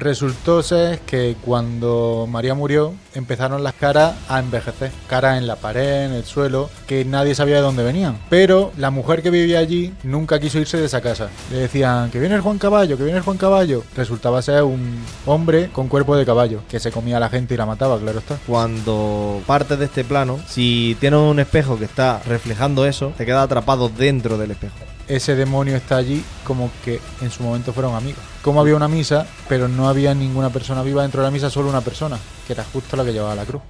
Resultó ser que cuando María murió empezaron las caras a envejecer. Caras en la pared, en el suelo, que nadie sabía de dónde venían. Pero la mujer que vivía allí nunca quiso irse de esa casa. Le decían que viene el Juan Caballo, que viene el Juan Caballo. Resultaba ser un hombre con cuerpo de caballo, que se comía a la gente y la mataba, claro está. Cuando partes de este plano, si tienes un espejo que está reflejando eso, te quedas atrapado dentro del espejo. Ese demonio está allí como que en su momento fueron amigos. Como había una misa, pero no había ninguna persona viva dentro de la misa, solo una persona, que era justo la que llevaba la cruz.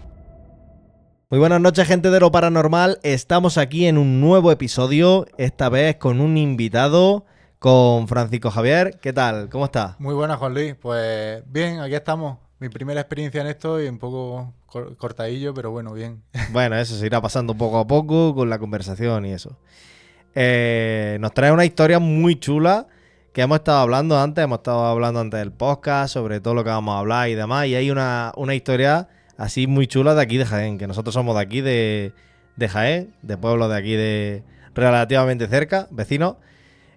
Muy buenas noches, gente de lo paranormal. Estamos aquí en un nuevo episodio, esta vez con un invitado, con Francisco Javier. ¿Qué tal? ¿Cómo estás? Muy buenas, Juan Luis. Pues bien, aquí estamos. Mi primera experiencia en esto y un poco cortadillo, pero bueno, bien. Bueno, eso se irá pasando poco a poco con la conversación y eso. Nos trae una historia muy chula que hemos estado hablando antes del podcast, sobre todo lo que vamos a hablar y demás, y hay una historia así muy chula de aquí de Jaén, que nosotros somos de aquí de Jaén, de pueblos de aquí de relativamente cerca, vecinos,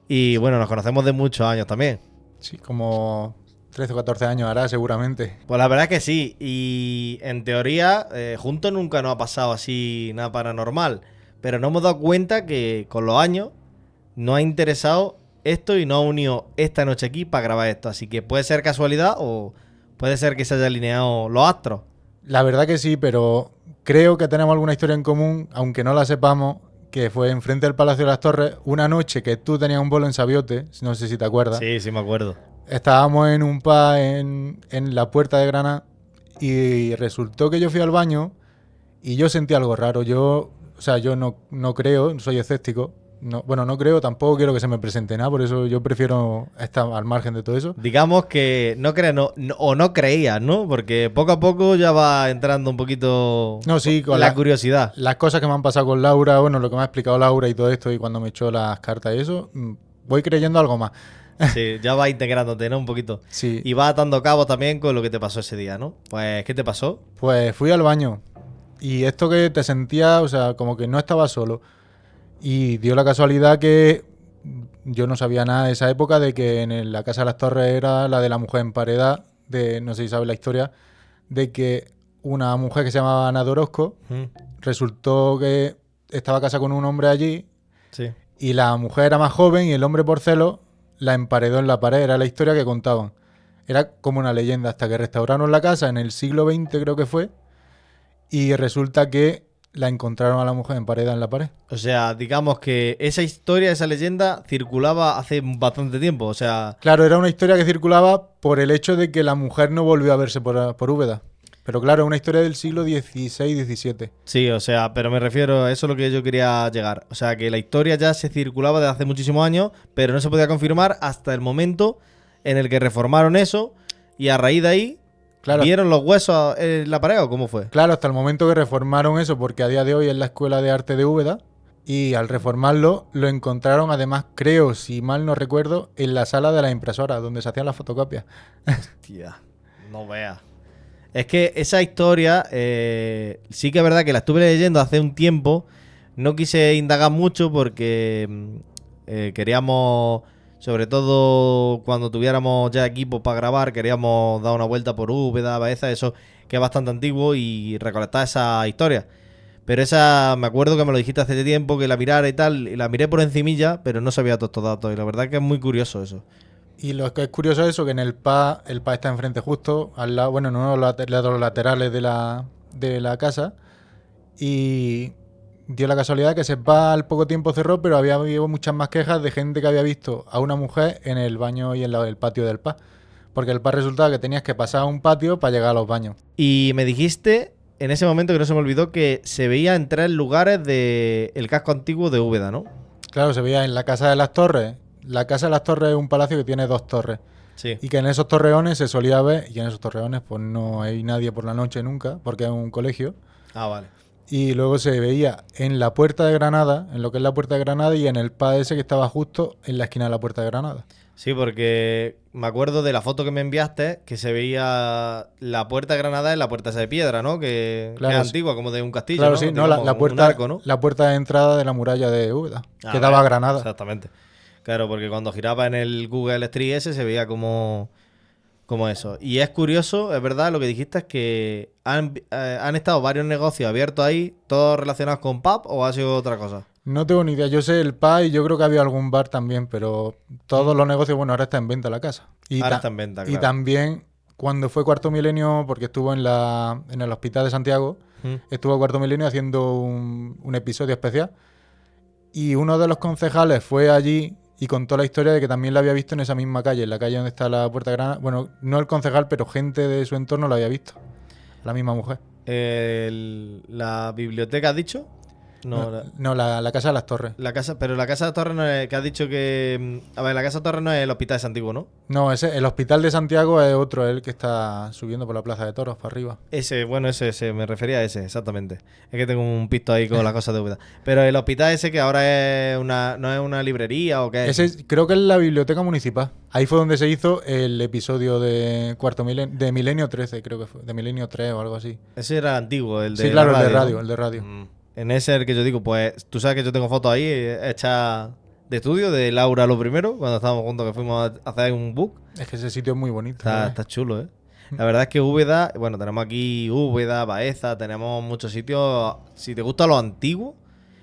y bueno, nos conocemos de muchos años también. Sí, como 13 o 14 años hará seguramente. Pues la verdad es que sí, y en teoría juntos nunca nos ha pasado así nada paranormal, pero nos hemos dado cuenta que con los años nos ha interesado esto y nos ha unido esta noche aquí para grabar esto. Así que puede ser casualidad o puede ser que se hayan alineado los astros. La verdad que sí, pero creo que tenemos alguna historia en común, aunque no la sepamos, que fue enfrente del Palacio de las Torres, una noche que tú tenías un bolo en Sabiote, no sé si te acuerdas. Sí, sí me acuerdo. Estábamos en un pub en la Puerta de Granada y resultó que yo fui al baño y yo sentí algo raro. Yo no creo, soy escéptico. No creo, tampoco quiero que se me presente nada, por eso yo prefiero estar al margen de todo eso. Digamos que no creías, ¿no? Porque poco a poco ya va entrando un poquito con la curiosidad. Las cosas que me han pasado con Laura, bueno, lo que me ha explicado Laura y todo esto, y cuando me echó las cartas y eso, voy creyendo algo más. Sí, ya va integrándote, ¿no? Un poquito. Sí. Y va atando cabos también con lo que te pasó ese día, ¿no? Pues, ¿qué te pasó? Pues fui al baño y esto que te sentía, o sea, como que no estaba solo. Y dio la casualidad que yo no sabía nada de esa época, de que en la Casa de las Torres era la de la mujer emparedada, no sé si sabes la historia, de que una mujer que se llamaba Ana de Orozco, resultó que estaba casada con un hombre allí, sí. Y la mujer era más joven y el hombre por celos la emparedó en la pared, era la historia que contaban. Era como una leyenda, hasta que restauraron la casa en el siglo XX creo que fue, y resulta que la encontraron a la mujer emparedada en la pared. O sea, digamos que esa historia, esa leyenda circulaba hace bastante tiempo, o sea... Claro, era una historia que circulaba por el hecho de que la mujer no volvió a verse por Úbeda. Pero claro, es una historia del siglo XVI-XVII. Sí, o sea, pero me refiero, a eso es lo que yo quería llegar. O sea, que la historia ya se circulaba desde hace muchísimos años, pero no se podía confirmar hasta el momento en el que reformaron eso y a raíz de ahí... Claro. ¿Vieron los huesos en la pared o cómo fue? Claro, hasta el momento que reformaron eso, porque a día de hoy es la Escuela de Arte de Úbeda, y al reformarlo lo encontraron, además, creo, si mal no recuerdo, en la sala de la impresora, donde se hacían las fotocopias. Hostia, no veas. Es que esa historia, sí que es verdad que la estuve leyendo hace un tiempo, no quise indagar mucho porque queríamos... Sobre todo cuando tuviéramos ya equipos para grabar, queríamos dar una vuelta por Úbeda, Baeza, eso que es bastante antiguo y recolectar esa historia. Pero esa, me acuerdo que me lo dijiste hace tiempo, que la mirara y tal, y la miré por encimilla, pero no sabía todos estos datos, y la verdad es que es muy curioso eso. Y lo que es curioso es eso, que en el PA está enfrente justo, al lado, bueno, en uno de los laterales de la casa, y... dio la casualidad que ese bar al poco tiempo cerró, pero había habido muchas más quejas de gente que había visto a una mujer en el baño y en el patio del pub. Porque el pub resultaba que tenías que pasar a un patio para llegar a los baños. Y me dijiste, en ese momento que no se me olvidó, que se veía en 3 lugares del casco antiguo de Úbeda, ¿no? Claro, se veía en la Casa de las Torres. La Casa de las Torres es un palacio que tiene 2 torres. Sí. Y que en esos torreones se solía ver, y en esos torreones pues no hay nadie por la noche nunca, porque es un colegio. Ah, vale. Y luego se veía en la Puerta de Granada, en lo que es la Puerta de Granada, y en el pub ese que estaba justo en la esquina de la Puerta de Granada. Sí, porque me acuerdo de la foto que me enviaste, que se veía la Puerta de Granada en la puerta esa de piedra, ¿no? Que es antigua, como de un castillo, claro, ¿no? Sí, digamos, la puerta, un arco, ¿no? La puerta de entrada de la muralla de Úbeda, que daba a Granada. Exactamente. Claro, porque cuando giraba en el Google Street ese se veía como como eso. Y es curioso, es verdad, lo que dijiste es que han estado varios negocios abiertos ahí, todos relacionados con pub, ¿o ha sido otra cosa? No tengo ni idea. Yo sé el pub y yo creo que había algún bar también, pero todos los negocios, bueno, ahora está en venta la casa. Ahora está en venta, Y claro. también cuando fue Cuarto Milenio, porque estuvo en el Hospital de Santiago, estuvo Cuarto Milenio haciendo un episodio especial. Y uno de los concejales fue allí y contó la historia de que también la había visto en esa misma calle, en la calle donde está la Puerta Grana. Bueno, no el concejal, pero gente de su entorno la había visto. La misma mujer. ¿La biblioteca has dicho? No, la Casa de las Torres. La casa, pero la Casa de Torres no es, que has dicho que... A ver, la Casa de Torres no es el Hospital de Santiago, ¿no? No, el Hospital de Santiago es otro, el que está subiendo por la Plaza de Toros para arriba. Ese, me refería a ese, exactamente. Es que tengo un pisto ahí con las cosas de Úbeda. Pero el hospital ese que ahora no es una librería o qué es. Ese creo que es la biblioteca municipal. Ahí fue donde se hizo el episodio de de Milenio 13, creo que fue. De Milenio 3 o algo así. Ese era el antiguo, el de Sí, claro, la el de radio, radio, ¿no? el de radio. En ese el que yo digo, pues tú sabes que yo tengo fotos ahí hechas de estudio de Laura lo primero, cuando estábamos juntos que fuimos a hacer un book. Es que ese sitio es muy bonito. Está chulo, ¿eh? La verdad es que Úbeda, bueno, tenemos aquí Úbeda, Baeza, tenemos muchos sitios, si te gusta lo antiguo,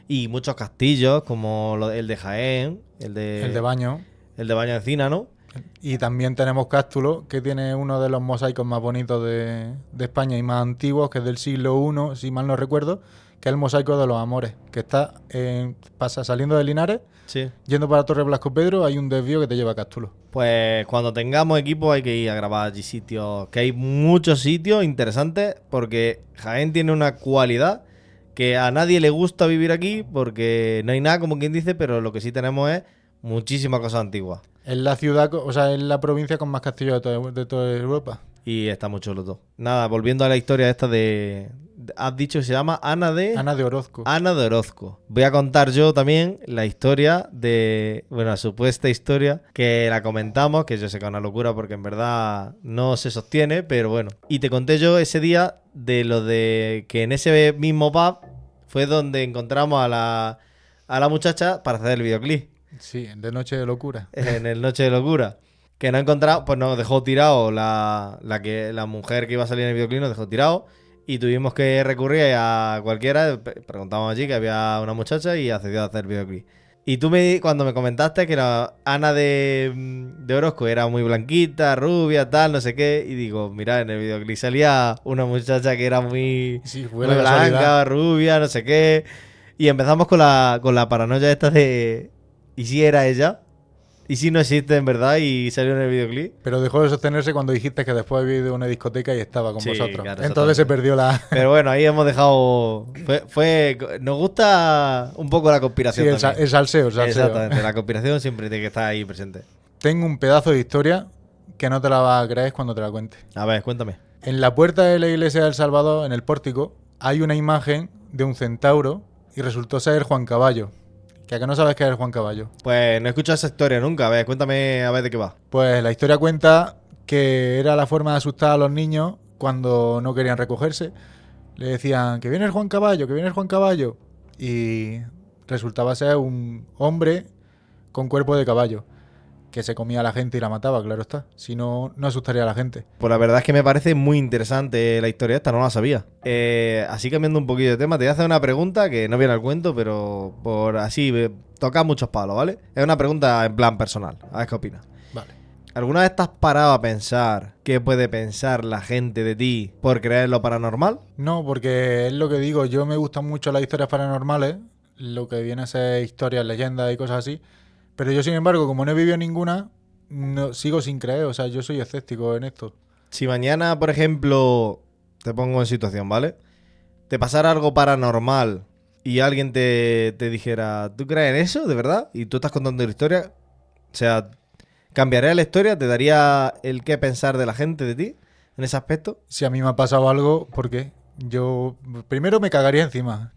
y muchos castillos, como el de Jaén, El de Baño. el de Baño de Encina, ¿no? Y también tenemos Cástulo, que tiene uno de los mosaicos más bonitos de España y más antiguos, que es del siglo I, si mal no recuerdo, que es el mosaico de los Amores, que está saliendo de Linares, Sí. yendo para Torre Blasco Pedro, hay un desvío que te lleva a Cástulo. Pues cuando tengamos equipo hay que ir a grabar allí sitios, que hay muchos sitios interesantes, porque Jaén tiene una cualidad que a nadie le gusta vivir aquí, porque no hay nada, como quien dice, pero lo que sí tenemos es muchísimas cosas antiguas. Es la ciudad, o sea, es la provincia con más castillos de toda Europa. Y está muy chulo todo. Nada, volviendo a la historia esta has dicho que se llama Ana de Orozco. Ana de Orozco. Voy a contar yo también la historia la supuesta historia que la comentamos, que yo sé que es una locura porque en verdad no se sostiene, pero bueno. Y te conté yo ese día de lo de que en ese mismo pub fue donde encontramos a la muchacha para hacer el videoclip. Sí, de Noche de Locura. En el Noche de Locura. Que no ha encontrado, pues nos dejó tirado la mujer que iba a salir en el videoclip, nos dejó tirado. Y tuvimos que recurrir a cualquiera. Preguntamos allí que había una muchacha y accedió a hacer el videoclip. Y tú cuando me comentaste que la Ana de Orozco era muy blanquita, rubia, tal, no sé qué. Y digo, mira, en el videoclip salía una muchacha que era muy, Sí, fue muy la blanca, casualidad. rubia, no sé qué. Y empezamos con la paranoia esta de... ¿Y si era ella? ¿Y si no existe en verdad y salió en el videoclip? Pero dejó de sostenerse cuando dijiste que después había ido a una discoteca y estaba con Sí, vosotros. claro, Entonces se perdió la... Pero bueno, ahí hemos dejado... Nos gusta un poco la Sí, conspiración también. el salseo. Exactamente, la conspiración siempre tiene que estar ahí presente. Tengo un pedazo de historia que no te la vas a creer cuando te la cuente. A ver, cuéntame. En la puerta de la iglesia del Salvador, en el pórtico, hay una imagen de un centauro y resultó ser Juan Caballo. ¿Que a que no sabes qué es el Juan Caballo? Pues no he escuchado esa historia nunca. A ver, cuéntame a ver de qué va. Pues la historia cuenta que era la forma de asustar a los niños cuando no querían recogerse. Le decían, que viene el Juan Caballo, que viene el Juan Caballo. Y resultaba ser un hombre con cuerpo de caballo, que se comía a la gente y la mataba, claro está. Si no, no asustaría a la gente. Pues la verdad es que me parece muy interesante la historia esta, no la sabía. Así cambiando un poquillo de tema, te voy a hacer una pregunta que no viene al cuento, pero por así tocar muchos palos, ¿vale? Es una pregunta en plan personal, a ver qué opinas. Vale. ¿Alguna vez te has parado a pensar qué puede pensar la gente de ti por creer en lo paranormal? No, porque es lo que digo, yo me gustan mucho las historias paranormales, lo que viene a ser historias, leyendas y cosas así. Pero yo, sin embargo, como no he vivido ninguna, no, sigo sin creer. O sea, yo soy escéptico en esto. Si mañana, por ejemplo, te pongo en situación, ¿vale? Te pasara algo paranormal y alguien te dijera, ¿tú crees en eso, de verdad? Y tú estás contando la historia, o sea, ¿cambiaría la historia? ¿Te daría el qué pensar de la gente de ti en ese aspecto? Si a mí me ha pasado algo, ¿por qué? Yo primero me cagaría encima.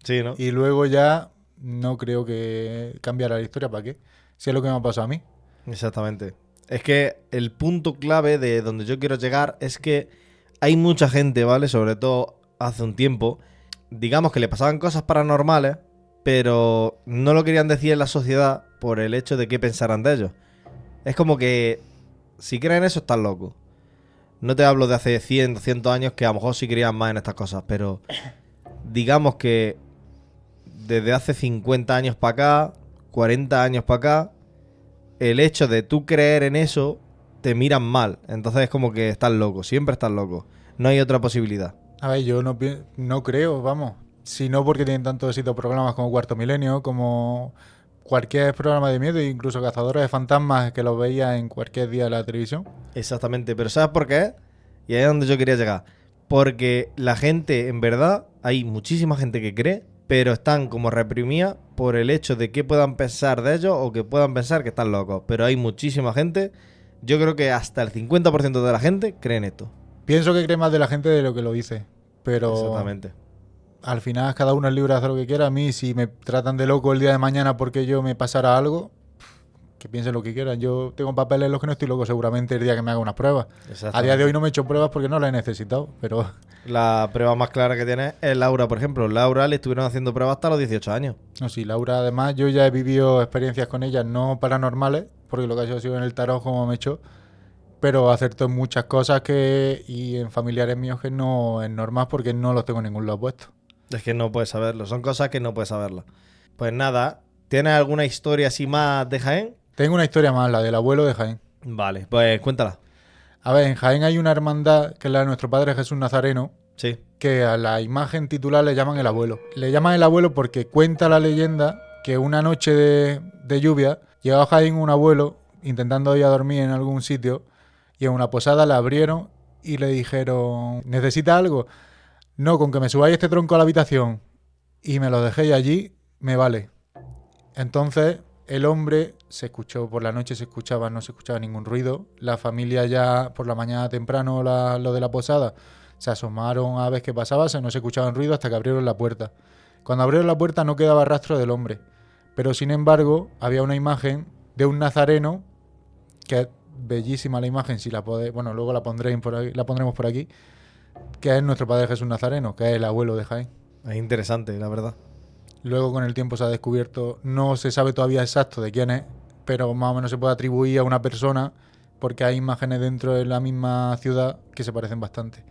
Sí, ¿no? Y luego ya no creo que cambiara la historia. ¿Para qué? Si es lo que me ha pasado a mí. Exactamente. Es que el punto clave de donde yo quiero llegar es que hay mucha gente, ¿vale? Sobre todo hace un tiempo, digamos que le pasaban cosas paranormales, pero no lo querían decir en la sociedad por el hecho de que pensaran de ellos. Es como que si creen eso están locos. No te hablo de hace 100, 200 años que a lo mejor sí creían más en estas cosas, pero digamos que desde hace 50 años para acá, 40 años para acá, el hecho de tú creer en eso te miran mal. Entonces es como que estás loco, siempre estás loco. No hay otra posibilidad. A ver, yo no creo, vamos. Si no porque tienen tanto éxito programas como Cuarto Milenio, como cualquier programa de miedo, incluso Cazadores de Fantasmas que los veía en cualquier día de la televisión. Exactamente, pero ¿sabes por qué? Y ahí es donde yo quería llegar. Porque la gente, en verdad, hay muchísima gente que cree, pero están como reprimidas por el hecho de que puedan pensar de ellos o que puedan pensar que están locos. Pero hay muchísima gente, yo creo que hasta el 50% de la gente cree en esto. Pienso que cree más de la gente de lo que lo dice, pero Exactamente. al final cada uno es libre de hacer lo que quiera. A mí, si me tratan de loco el día de mañana porque yo me pasara algo, que piensen lo que quieran. Yo tengo papeles en los que no estoy loco seguramente el día que me haga unas pruebas. A día de hoy no me he hecho pruebas porque no las he necesitado, pero... La prueba más clara que tiene es Laura, por ejemplo. Laura le estuvieron haciendo pruebas hasta los 18 años. No, sí, Laura, además, yo ya he vivido experiencias con ella, no paranormales, porque lo que ha hecho ha sido en el tarot como me he hecho, pero acertó en muchas cosas y en familiares míos que no es normal porque no los tengo en ningún lado puesto. Es que no puedes saberlo. Son cosas que no puedes saberlo. Pues nada, ¿tienes alguna historia así más de Jaén? Tengo una historia más, la del abuelo de Jaén. Vale, pues cuéntala. A ver, en Jaén hay una hermandad que es la de nuestro padre Jesús Nazareno, Sí. que a la imagen titular le llaman el abuelo. Le llaman el abuelo porque cuenta la leyenda que una noche de lluvia llegó a Jaén un abuelo intentando ir a dormir en algún sitio y en una posada le abrieron y le dijeron, ¿necesita algo? No, con que me subáis este tronco a la habitación y me lo dejéis allí, me vale. Entonces el hombre se escuchó, por la noche no se escuchaba ningún ruido. La familia ya por la mañana temprano, lo de la posada, se asomaron a ver qué pasaba, no se escuchaban ruido hasta que abrieron la puerta. Cuando abrieron la puerta no quedaba rastro del hombre, pero sin embargo había una imagen de un nazareno, que es bellísima la imagen, si la podéis, bueno, luego la pondremos por aquí, que es nuestro padre Jesús Nazareno, que es el abuelo de Jaén. Es interesante, la verdad. Luego con el tiempo se ha descubierto, no se sabe todavía exacto de quién es, pero más o menos se puede atribuir a una persona porque hay imágenes dentro de la misma ciudad que se parecen bastante.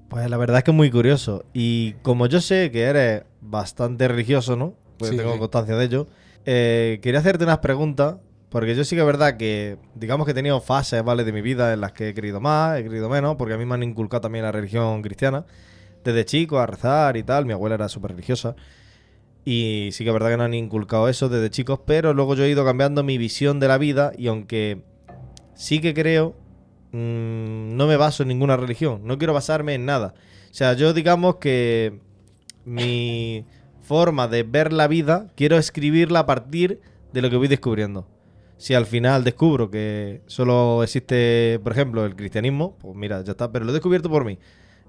Pues la verdad es que es muy curioso. Y como yo sé que eres bastante religioso, ¿no? Pues Sí, tengo sí. constancia de ello. Quería hacerte unas preguntas. Porque yo sí que es verdad que, digamos que he tenido fases, ¿vale? De mi vida en las que he querido más, he querido menos. Porque a mí me han inculcado también la religión cristiana. Desde chico a rezar y tal. Mi abuela era súper religiosa. Y sí que es verdad que nos han inculcado eso desde chicos. Pero luego yo he ido cambiando mi visión de la vida. Y aunque sí que creo, no me baso en ninguna religión. No quiero basarme en nada. O sea, yo digamos que mi forma de ver la vida quiero escribirla a partir de lo que voy descubriendo. Si al final descubro que solo existe, por ejemplo, el cristianismo, pues mira, ya está. Pero lo he descubierto por mí,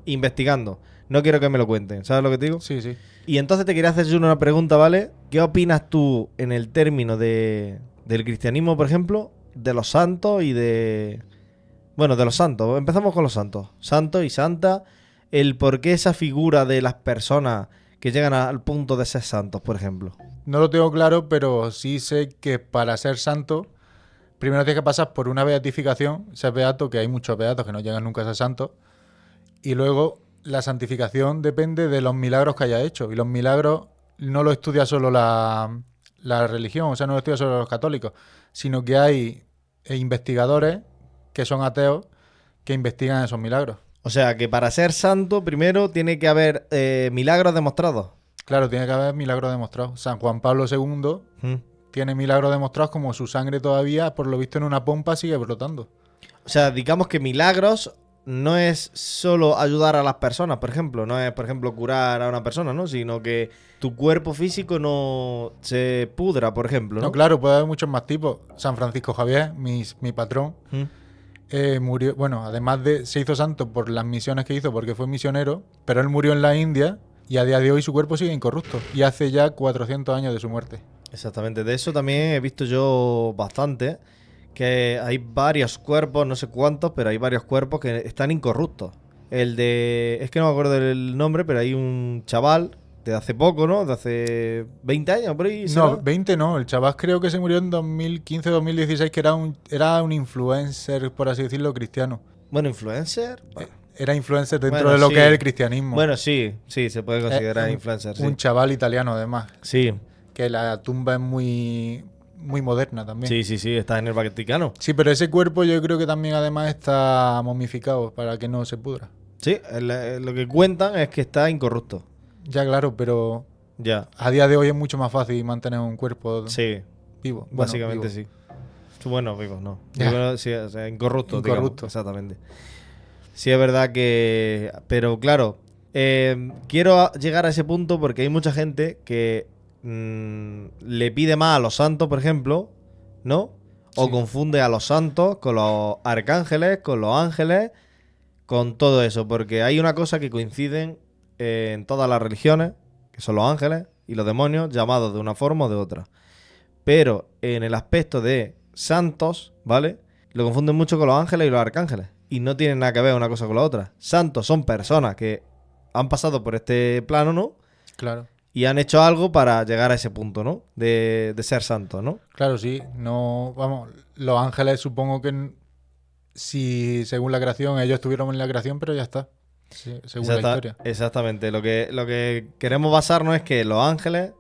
investigando. No quiero que me lo cuenten. ¿Sabes lo que te digo? Sí, sí. Y entonces te quería hacer yo una pregunta, ¿vale? ¿Qué opinas tú en el término del cristianismo, por ejemplo, de los santos y de... Bueno, de los santos. Empezamos con los santos. Santos y santas. El por qué esa figura de las personas que llegan al punto de ser santos, por ejemplo. No lo tengo claro, pero sí sé que para ser santo, primero tienes que pasar por una beatificación, ser beato, que hay muchos beatos que no llegan nunca a ser santos, y luego la santificación depende de los milagros que haya hecho, y los milagros no lo estudia solo la religión, o sea, no lo estudia solo los católicos, sino que hay investigadores que son ateos que investigan esos milagros. O sea, que para ser santo, primero tiene que haber milagros demostrados. Claro, tiene que haber milagros demostrados. San Juan Pablo II tiene milagros demostrados como su sangre todavía, por lo visto en una pompa, sigue brotando. O sea, digamos que milagros no es solo ayudar a las personas, por ejemplo. No es, por ejemplo, curar a una persona, ¿no? Sino que tu cuerpo físico no se pudra, por ejemplo, ¿no? No, claro, puede haber muchos más tipos. San Francisco Javier, mi patrón, murió, bueno, además de se hizo santo por las misiones que hizo, porque fue misionero, pero él murió en la India y a día de hoy su cuerpo sigue incorrupto. Y hace ya 400 años de su muerte. Exactamente. De eso también he visto yo bastante. Que hay varios cuerpos, no sé cuántos, pero hay varios cuerpos que están incorruptos. El de... Es que no me acuerdo del nombre, pero hay un chaval de hace poco, ¿no? De hace 20 años, por ahí. ¿será? No, 20 no. El chaval creo que se murió en 2015-2016, que era un influencer, por así decirlo, cristiano. Bueno, influencer. Bueno, Era influencer dentro Bueno, de lo sí. que es el cristianismo. Bueno, sí, se puede considerar un- influencer, sí. Un chaval italiano, además. Sí, Que la tumba es muy, muy moderna también. sí, está en el Vaticano. Sí, pero ese cuerpo yo creo que también además está momificado para que no se pudra. Sí, lo que cuentan es que está incorrupto. Ya, claro, pero Ya, a día de hoy es mucho más fácil mantener un cuerpo sí, vivo. Bueno, básicamente vivo. sí. Bueno, vivos, no. Ya. Vivo, sí, o sea, incorrupto, Incorrupto. digamos, exactamente. Sí, es verdad que... Pero claro, quiero llegar a ese punto porque hay mucha gente que le pide más a los santos, por ejemplo, ¿no? O Sí. confunde a los santos con los arcángeles, con los ángeles, con todo eso. Porque hay una cosa que coinciden en todas las religiones, que son los ángeles y los demonios, llamados de una forma o de otra. Pero en el aspecto de santos, ¿vale? Lo confunden mucho con los ángeles y los arcángeles. Y no tienen nada que ver una cosa con la otra. Santos son personas que han pasado por este plano, ¿no? Claro. Y han hecho algo para llegar a ese punto, ¿no? De ser santos, ¿no? Claro, sí. No, vamos, los ángeles supongo que si según la creación, ellos estuvieron en la creación, pero ya está. Sí, según la historia. Exactamente. Lo que queremos basarnos es que los ángeles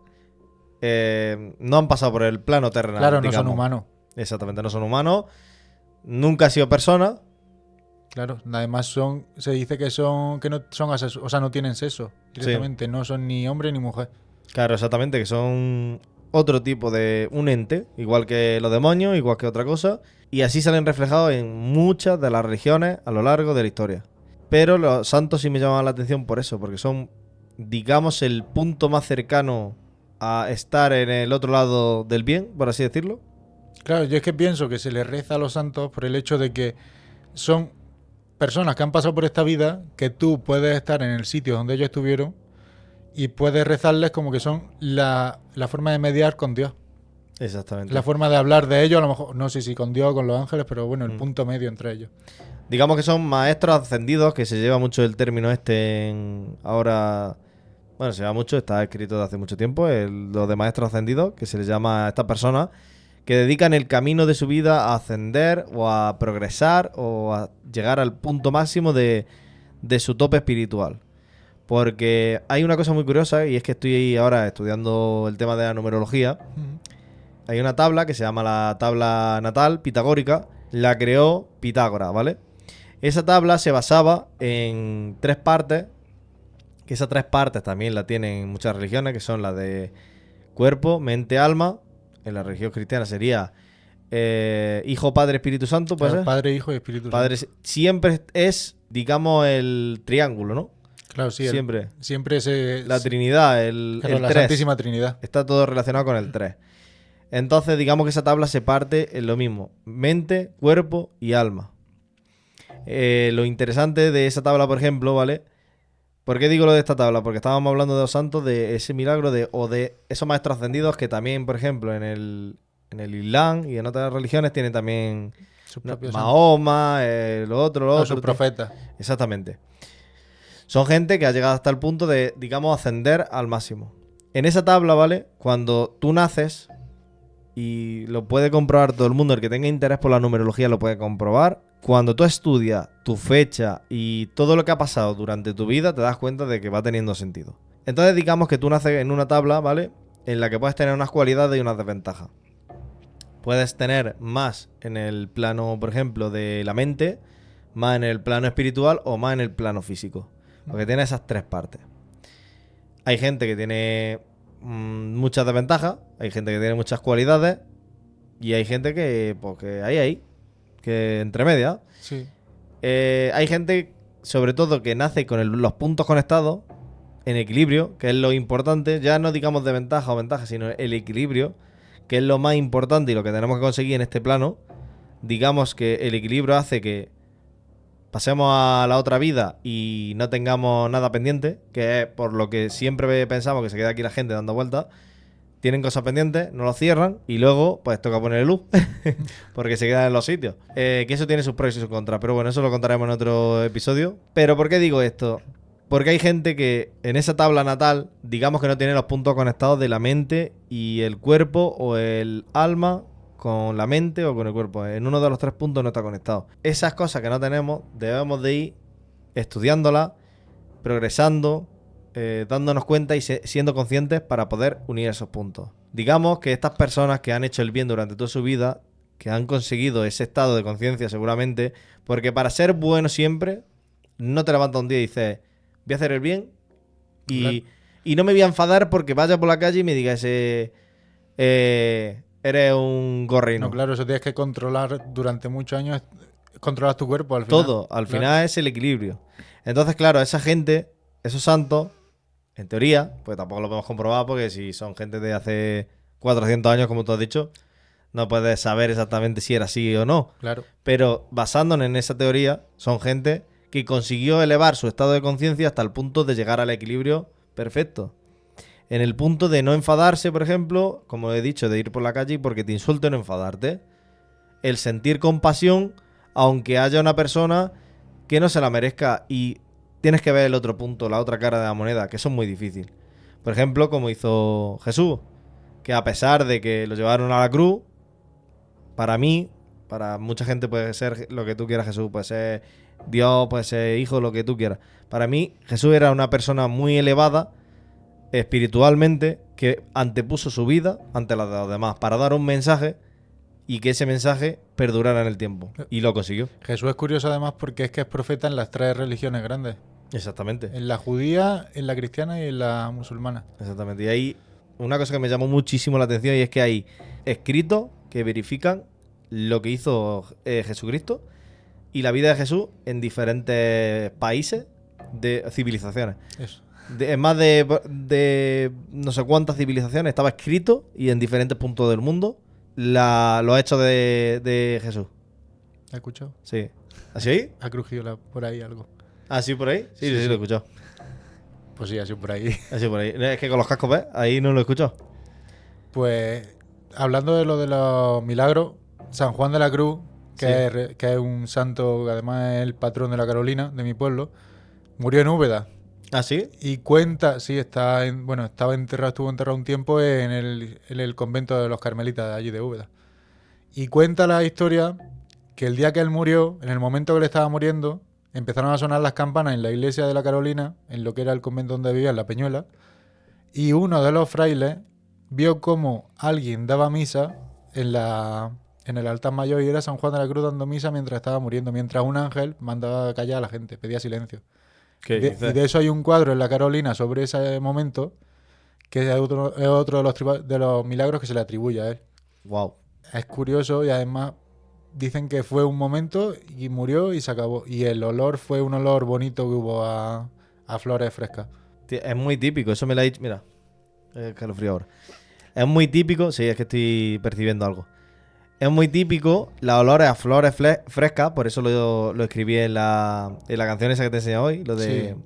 no han pasado por el plano terrenal. Claro, no son digamos. humanos. Exactamente, no son humanos. Nunca han sido personas. Claro, además se dice que no son o sea, no tienen sexo directamente, no son ni hombre ni mujer. Claro, exactamente, que son otro tipo de un ente, igual que los demonios, igual que otra cosa, y así salen reflejados en muchas de las religiones a lo largo de la historia. Pero los santos sí me llaman la atención por eso, porque son, digamos, el punto más cercano a estar en el otro lado del bien, por así decirlo. Claro, yo es que pienso que se les reza a los santos por el hecho de que son personas que han pasado por esta vida, que tú puedes estar en el sitio donde ellos estuvieron y puedes rezarles como que son la forma de mediar con Dios. Exactamente. La forma de hablar de ellos, a lo mejor, no sé si con Dios o con los ángeles, pero bueno, el punto medio entre ellos. Digamos que son maestros ascendidos, que se lleva mucho el término ahora... Bueno, se lleva mucho, está escrito desde hace mucho tiempo, lo de maestros ascendidos, que se les llama a estas personas que dedican el camino de su vida a ascender o a progresar o a llegar al punto máximo de su tope espiritual. Porque hay una cosa muy curiosa, y es que estoy ahora estudiando el tema de la numerología. Hay una tabla que se llama la tabla natal pitagórica, la creó Pitágoras, ¿vale? Esa tabla se basaba en 3 partes, que esas 3 partes también la tienen muchas religiones, que son las de cuerpo, mente, alma. En la religión cristiana sería Hijo, Padre, Espíritu Santo, ¿puede ser? Padre, Hijo y Espíritu Padre, Santo. siempre es, digamos, el triángulo, ¿no? Claro, sí. Siempre. Siempre La Trinidad, el la 3. Santísima Trinidad. Está todo relacionado con el 3. Entonces, digamos que esa tabla se parte en lo mismo: mente, cuerpo y alma. Lo interesante de esa tabla, por ejemplo, ¿vale? ¿Por qué digo lo de esta tabla? Porque estábamos hablando de los santos, de ese milagro o de esos maestros ascendidos que también, por ejemplo, en el Islam y en otras religiones tienen también Sus propios Mahoma, lo otro. sus profetas. Exactamente. Son gente que ha llegado hasta el punto de, digamos, ascender al máximo. En esa tabla, ¿vale? Cuando tú naces, y lo puede comprobar todo el mundo, el que tenga interés por la numerología lo puede comprobar. Cuando tú estudias tu fecha y todo lo que ha pasado durante tu vida, te das cuenta de que va teniendo sentido. Entonces, digamos que tú naces en una tabla, ¿vale? En la que puedes tener unas cualidades y unas desventajas. Puedes tener más en el plano, por ejemplo, de la mente, más en el plano espiritual o más en el plano físico. Porque tiene esas 3 partes. Hay gente que tiene muchas desventajas, hay gente que tiene muchas cualidades y hay gente que, pues, que hay, que entre medias. Sí. Hay gente, sobre todo, que nace con los puntos conectados en equilibrio, que es lo importante, ya no digamos de ventaja o ventaja, sino el equilibrio, que es lo más importante y lo que tenemos que conseguir en este plano. Digamos que el equilibrio hace que pasemos a la otra vida y no tengamos nada pendiente, que es por lo que siempre pensamos que se queda aquí la gente dando vueltas. Tienen cosas pendientes, no lo cierran y luego pues toca poner luz porque se quedan en los sitios. Que eso tiene sus pros y sus contras, pero bueno, eso lo contaremos en otro episodio. Pero ¿por qué digo esto? Porque hay gente que en esa tabla natal, digamos que no tiene los puntos conectados de la mente y el cuerpo o el alma con la mente o con el cuerpo. En uno de los 3 puntos no está conectado. Esas cosas que no tenemos debemos de ir estudiándolas, progresando, dándonos cuenta y siendo conscientes para poder unir esos puntos. Digamos que estas personas que han hecho el bien durante toda su vida, que han conseguido ese estado de conciencia seguramente, porque para ser bueno siempre, no te levantas un día y dices, voy a hacer el bien y no me voy a enfadar porque vaya por la calle y me digas, eres un gorrino. No, claro, eso tienes que controlar durante muchos años, controlas tu cuerpo al final. Todo, al final es el equilibrio. Entonces, claro, esa gente, esos santos, en teoría, pues tampoco lo podemos comprobar porque si son gente de hace 400 años, como tú has dicho, no puedes saber exactamente si era así o no. Claro. Pero basándonos en esa teoría, son gente que consiguió elevar su estado de conciencia hasta el punto de llegar al equilibrio perfecto. En el punto de no enfadarse, por ejemplo, como he dicho, de ir por la calle y porque te insulte no enfadarte. El sentir compasión, aunque haya una persona que no se la merezca, y tienes que ver el otro punto, la otra cara de la moneda, que eso es muy difícil. Por ejemplo, como hizo Jesús, que a pesar de que lo llevaron a la cruz, para mí, para mucha gente puede ser lo que tú quieras Jesús, puede ser Dios, puede ser hijo, lo que tú quieras. Para mí, Jesús era una persona muy elevada espiritualmente, que antepuso su vida ante la de los demás para dar un mensaje y que ese mensaje perdurara en el tiempo. Y lo consiguió. Jesús es curioso además porque es que es profeta en las 3 religiones grandes. Exactamente. En la judía, en la cristiana y en la musulmana. Exactamente. Y hay una cosa que me llamó muchísimo la atención y es que hay escritos que verifican lo que hizo Jesucristo y la vida de Jesús en diferentes países de civilizaciones. Eso. En más de no sé cuántas civilizaciones estaba escrito y en diferentes puntos del mundo los hechos de Jesús. ¿Has escuchado? Sí. ¿Así? Ha crujido por ahí algo. ¿Así por ahí? Sí, Sí, lo he sí. escuchado. Pues sí, ha sido por ahí. Así por ahí. Es que con los cascos, ¿ves? Ahí no lo he escuchado. Pues hablando de lo de los milagros, San Juan de la Cruz, que es un santo, que además es el patrón de la Carolina, de mi pueblo, murió en Úbeda. ¿Ah, sí? Y cuenta, sí, estaba estuvo enterrado un tiempo en el convento de los carmelitas de allí de Úbeda. Y cuenta la historia que el día que él murió, en el momento que le estaba muriendo, empezaron a sonar las campanas en la iglesia de la Carolina, en lo que era el convento donde vivía, en la Peñuela, y uno de los frailes vio cómo alguien daba misa en el altar mayor y era San Juan de la Cruz dando misa mientras estaba muriendo, mientras un ángel mandaba callar a la gente, pedía silencio. ¿Qué Y dices? de eso hay un cuadro en la Carolina sobre ese momento, que es otro de los milagros que se le atribuye a él. Wow. Es curioso y además dicen que fue un momento y murió y se acabó. Y el olor fue un olor bonito que hubo a flores frescas. Es muy típico, eso me lo ha dicho. Mira, calofrío ahora. Es muy típico, sí, es que estoy percibiendo algo. Es muy típico los olores a flores frescas, por eso lo escribí en la canción esa que te he enseñado hoy. Lo de... Sí.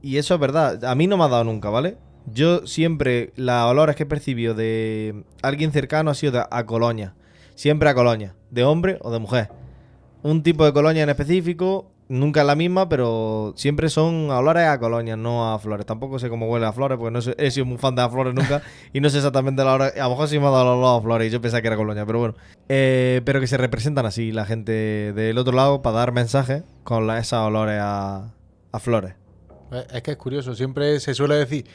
Y eso es verdad, a mí no me ha dado nunca, ¿vale? Yo siempre, los olores que he percibido de alguien cercano ha sido a colonia. Siempre a colonia, de hombre o de mujer. Un tipo de colonia en específico, nunca es la misma, pero siempre son olores a colonia, no a flores. Tampoco sé cómo huele a flores, porque no he sido muy fan de las flores nunca y no sé exactamente la hora. A lo mejor sí me ha dado los olor a flores y yo pensaba que era colonia, pero bueno. Pero que se representan así la gente del otro lado para dar mensajes con esos olores a flores. Es que es curioso. Siempre se suele decir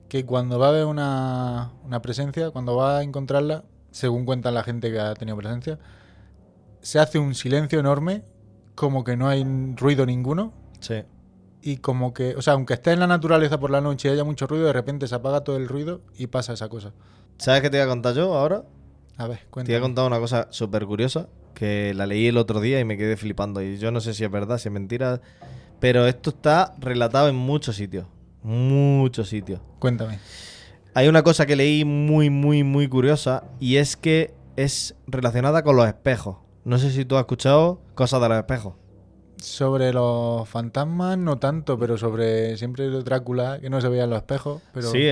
que cuando va a haber una presencia, cuando va a encontrarla, según cuentan la gente que ha tenido presencia, se hace un silencio enorme, como que no hay ruido ninguno. Sí. Y como que, o sea, aunque esté en la naturaleza por la noche y haya mucho ruido, de repente se apaga todo el ruido y pasa esa cosa. ¿Sabes qué te voy a contar yo ahora? A ver, Te voy a cuéntame. contar una cosa súper curiosa que la leí el otro día y me quedé flipando. Y yo no sé si es verdad, si es mentira, pero esto está relatado en muchos sitios. Muchos sitios. Cuéntame. Hay una cosa que leí muy, muy, muy curiosa y es que es relacionada con los espejos. No sé si tú has escuchado cosas de los espejos. Sobre los fantasmas, no tanto, pero sobre siempre Drácula, que no se veían los espejos. Pero... Sí,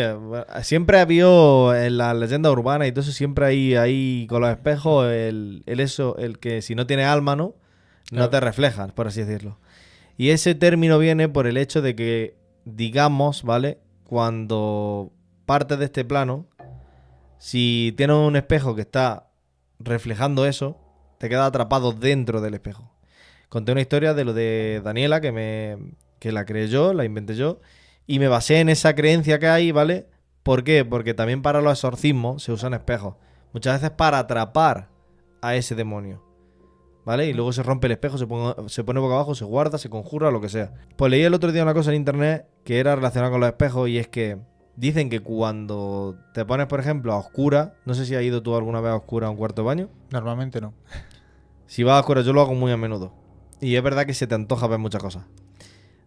siempre ha habido en las leyendas urbanas y todo eso, siempre hay con los espejos el que si no tiene alma, ¿no? No Claro. te reflejas, por así decirlo. Y ese término viene por el hecho de que, digamos, ¿vale? Cuando partes de este plano, si tienes un espejo que está reflejando eso, te quedas atrapado dentro del espejo. Conté una historia de lo de Daniela, que la creé yo, la inventé yo, y me basé en esa creencia que hay, ¿vale? ¿Por qué? Porque también para los exorcismos se usan espejos. Muchas veces para atrapar a ese demonio, ¿vale? Y luego se rompe el espejo, se pone boca abajo, se guarda, se conjura, lo que sea. Pues leí el otro día una cosa en internet que era relacionada con los espejos, y es que dicen que cuando te pones, por ejemplo, a oscuras, no sé si has ido tú alguna vez a oscuras a un cuarto de baño. Normalmente no. Si vas a oscuras, yo lo hago muy a menudo. Y es verdad que se te antoja ver muchas cosas.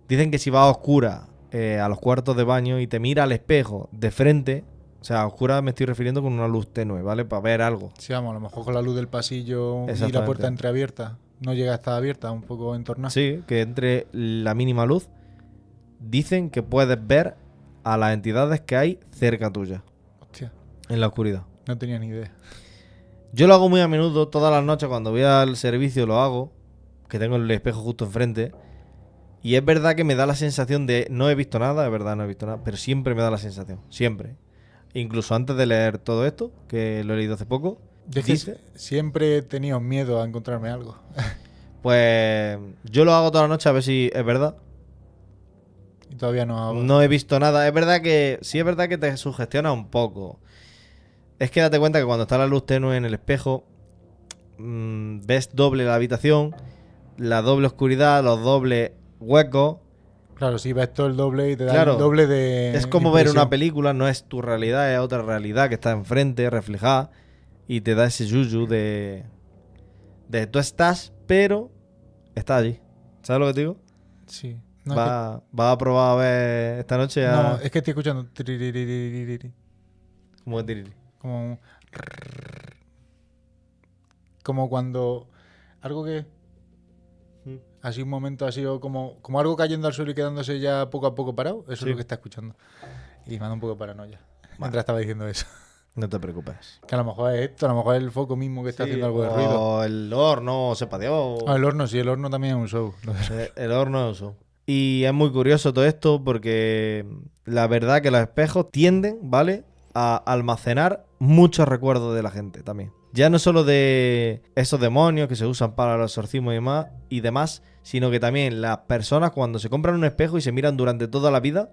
Dicen que si vas a oscuras a los cuartos de baño y te mira al espejo de frente, o sea, a oscuras me estoy refiriendo con una luz tenue, ¿vale? Para ver algo. Sí, vamos, a lo mejor con la luz del pasillo y la Exactamente. puerta entreabierta. No llega a estar abierta, un poco entornada. Sí, que entre la mínima luz, dicen que puedes ver a las entidades que hay cerca tuya, Hostia, en la oscuridad. no tenía ni idea. Yo lo hago muy a menudo, todas las noches cuando voy al servicio lo hago, que tengo el espejo justo enfrente. Y es verdad que me da la sensación de no he visto nada, es verdad, no he visto nada, pero siempre me da la sensación, siempre. Incluso antes de leer todo esto, que lo he leído hace poco, Es que siempre he tenido miedo a encontrarme algo. pues yo lo hago toda la noche a ver si es verdad. Y todavía no. No he visto nada. Es verdad que sí, es verdad que te sugestiona un poco. Es que date cuenta que cuando está la luz tenue en el espejo, ves doble la habitación, la doble oscuridad, los dobles huecos. Claro, si ves todo el doble y te da Claro, el doble de. es como ver impresión. una película, no es tu realidad, es otra realidad que está enfrente, reflejada, y te da ese yuyu de tú estás, pero estás allí. ¿Sabes lo que te digo? Sí. No, Va a probar a ver esta noche a... no, es que estoy escuchando. Tiririririri, ¿Cómo es tiriri? Como. Como cuando. Algo que. Así un momento ha sido como algo cayendo al suelo y quedándose ya poco a poco parado. Eso Sí. es lo que está escuchando. Y me da un poco de paranoia. Mientras estaba diciendo eso. No te preocupes. Que a lo mejor es esto, a lo mejor es el foco mismo que está haciendo algo de ruido. O el horno, sepa Dios. Ah, el horno, sí, el horno también es un show. El horno es eso. Y es muy curioso todo esto porque la verdad que los espejos tienden, ¿vale?, a almacenar muchos recuerdos de la gente también. Ya no solo de esos demonios que se usan para los exorcismos y demás, sino que también las personas cuando se compran un espejo y se miran durante toda la vida,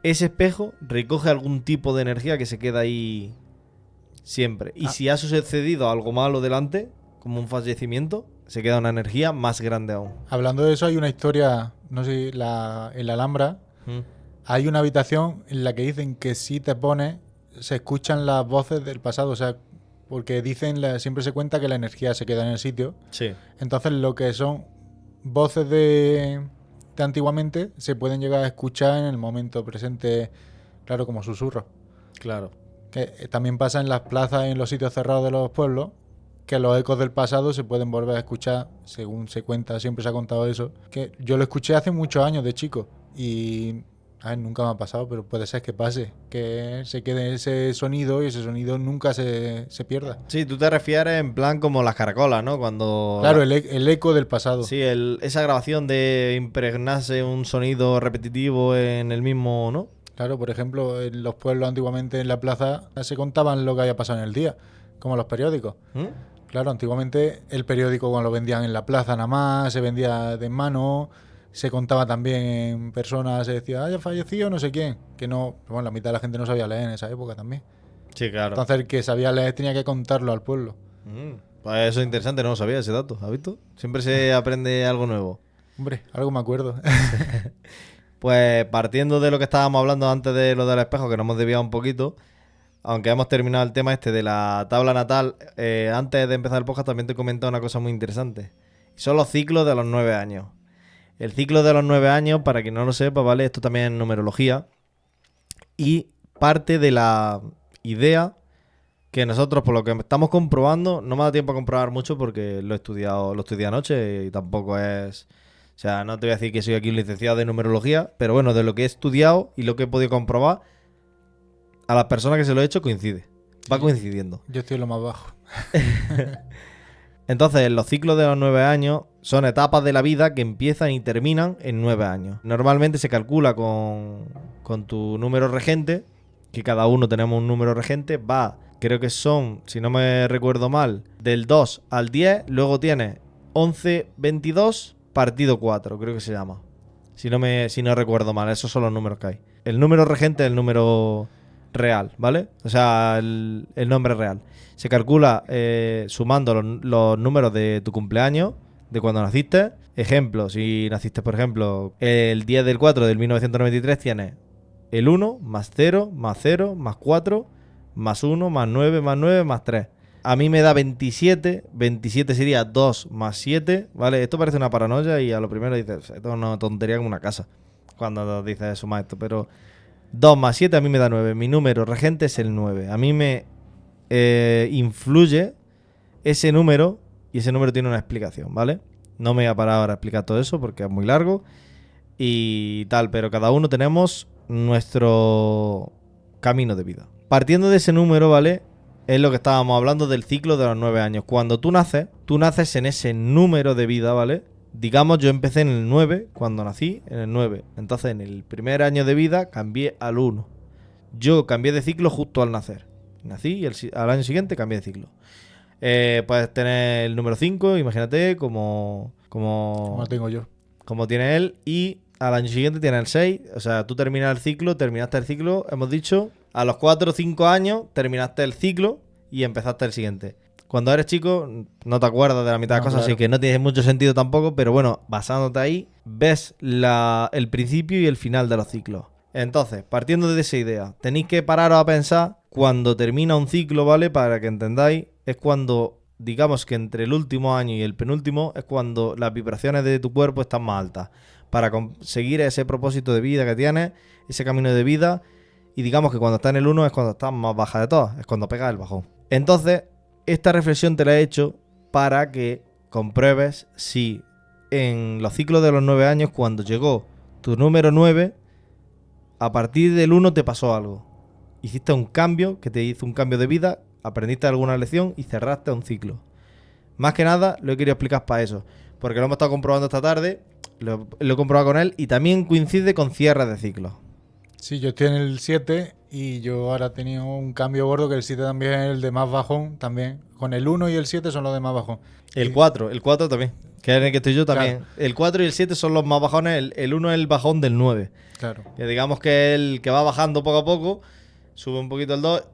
ese espejo recoge algún tipo de energía que se queda ahí siempre. Y si ha sucedido algo malo delante, como un fallecimiento, se queda una energía más grande aún. Hablando de eso, hay una historia, no sé, en la Alhambra, hay una habitación en la que dicen que si te pones, se escuchan las voces del pasado, o sea, porque dicen, siempre se cuenta que la energía se queda en el sitio. Sí. Entonces, lo que son voces de antiguamente se pueden llegar a escuchar en el momento presente, claro, como susurros. Claro. Que también pasa en las plazas y en los sitios cerrados de los pueblos, que los ecos del pasado se pueden volver a escuchar, según se cuenta, siempre se ha contado eso. Que yo lo escuché hace muchos años de chico y a ver, nunca me ha pasado, pero puede ser que pase, que se quede ese sonido y ese sonido nunca se pierda. Sí, tú te refieres en plan como las caracolas, ¿no? Cuando... Claro, el eco del pasado. Sí, esa grabación de impregnarse un sonido repetitivo en el mismo, ¿no? Claro, por ejemplo, en los pueblos antiguamente en la plaza se contaban lo que había pasado en el día, como los periódicos. Claro, antiguamente el periódico cuando lo vendían en la plaza nada más, se vendía de mano, se contaba también en personas, se decía, haya fallecido no sé quién, que no, bueno, la mitad de la gente no sabía leer en esa época también. Sí, claro. Entonces el que sabía leer tenía que contarlo al pueblo. Pues eso es interesante, no lo sabía ese dato, ¿has visto? Siempre se aprende algo nuevo. Hombre, algo me acuerdo. Pues partiendo de lo que estábamos hablando antes de lo del espejo, que nos hemos desviado un poquito, aunque hemos terminado el tema este de la tabla natal, antes de empezar el podcast también te he comentado una cosa muy interesante. Son los ciclos de los 9 años. El ciclo de los 9 años, para quien no lo sepa, ¿vale? Esto también es numerología. Y parte de la idea que nosotros, por lo que estamos comprobando, no me da tiempo a comprobar mucho porque lo estudié anoche y tampoco es... O sea, no te voy a decir que soy aquí un licenciado de numerología, pero bueno, de lo que he estudiado y lo que he podido comprobar, a las personas que se lo he hecho coincide. Va coincidiendo. Yo estoy en lo más bajo. Entonces, los ciclos de los 9 años son etapas de la vida que empiezan y terminan en 9 años. Normalmente se calcula con tu número regente, que cada uno tenemos un número regente, va creo que son, si no me recuerdo mal, del 2 al 10. Luego tienes 11, 22, partido 4, creo que se llama. Si no recuerdo mal, esos son los números que hay. El número regente es el número real, ¿vale? O sea, el nombre real. Se calcula sumando los números de tu cumpleaños, de cuando naciste. Ejemplo, si naciste, por ejemplo, el 10 del 4 del 1993, tienes el 1 más 0 más 0 más 4 más 1 más 9 más 9 más 3. A mí me da 27. 27 sería 2 más 7, ¿vale? Esto parece una paranoia y a lo primero dices, esto es una tontería como una casa cuando dices suma esto, pero 2 más 7 a mí me da 9. Mi número regente es el 9. A mí me influye ese número y ese número tiene una explicación, ¿vale? No me voy a parar ahora a explicar todo eso porque es muy largo y tal, pero cada uno tenemos nuestro camino de vida. Partiendo de ese número, ¿vale? Es lo que estábamos hablando del ciclo de los 9 años. Cuando tú naces en ese número de vida, ¿vale? Digamos, yo empecé en el 9, cuando nací, en el 9. Entonces, en el primer año de vida cambié al 1. Yo cambié de ciclo justo al nacer. Nací y al año siguiente cambié de ciclo. Puedes tener el número 5, imagínate, como tengo yo. como tiene él, y al año siguiente tiene el 6. O sea, tú terminaste el ciclo, hemos dicho, a los 4 o 5 años terminaste el ciclo y empezaste el siguiente. Cuando eres chico no te acuerdas de la mitad de cosas, claro. así que no tiene mucho sentido tampoco, pero bueno, basándote ahí, ves el principio y el final de los ciclos. Entonces, partiendo de esa idea, tenéis que pararos a pensar cuando termina un ciclo, ¿vale? Para que entendáis, es cuando, digamos que entre el último año y el penúltimo, es cuando las vibraciones de tu cuerpo están más altas. Para conseguir ese propósito de vida que tienes, ese camino de vida, y digamos que cuando está en el 1 es cuando estás más baja de todas, es cuando pegas el bajón. Entonces, esta reflexión te la he hecho para que compruebes si en los ciclos de los 9 años, cuando llegó tu número 9, a partir del 1 te pasó algo. Hiciste un cambio que te hizo un cambio de vida, aprendiste alguna lección y cerraste un ciclo. Más que nada lo he querido explicar para eso, porque lo hemos estado comprobando esta tarde, lo he comprobado con él y también coincide con cierres de ciclos. Sí, yo estoy en el 7 y yo ahora he tenido un cambio gordo, que el 7 también es el de más bajón, también. Con el 1 y el 7 son los de más bajón. El 4 también, que es en el que estoy yo también. Claro. El 4 y el 7 son los más bajones, el 1 es el bajón del 9. Claro. Que digamos que es el que va bajando poco a poco, sube un poquito el 2.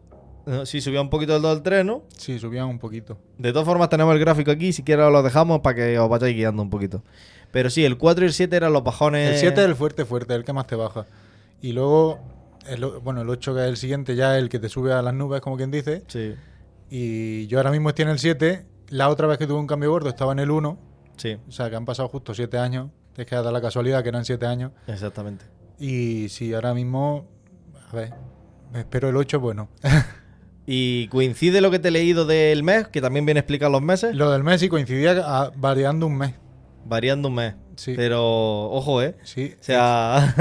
Sí, subía un poquito el 2 al 3, ¿no? Sí, subían un poquito. De todas formas tenemos el gráfico aquí, si quieres lo dejamos para que os vayáis guiando un poquito. Pero sí, el 4 y el 7 eran los bajones. El 7 es el fuerte, el que más te baja. Y luego, el 8, que es el siguiente, ya es el que te sube a las nubes, como quien dice. Sí, Y yo ahora mismo estoy en el 7. La otra vez que tuve un cambio gordo estaba en el 1. sí, O sea, que han pasado justo 7 años. Es que da la casualidad que eran 7 años. exactamente. Y sí, ahora mismo, a ver, espero el 8, bueno. Y coincide lo que te he leído del mes, que también viene a explicar los meses, Lo del mes sí coincidía variando un mes. variando un mes. Sí. Pero, ojo, Sí. O sea,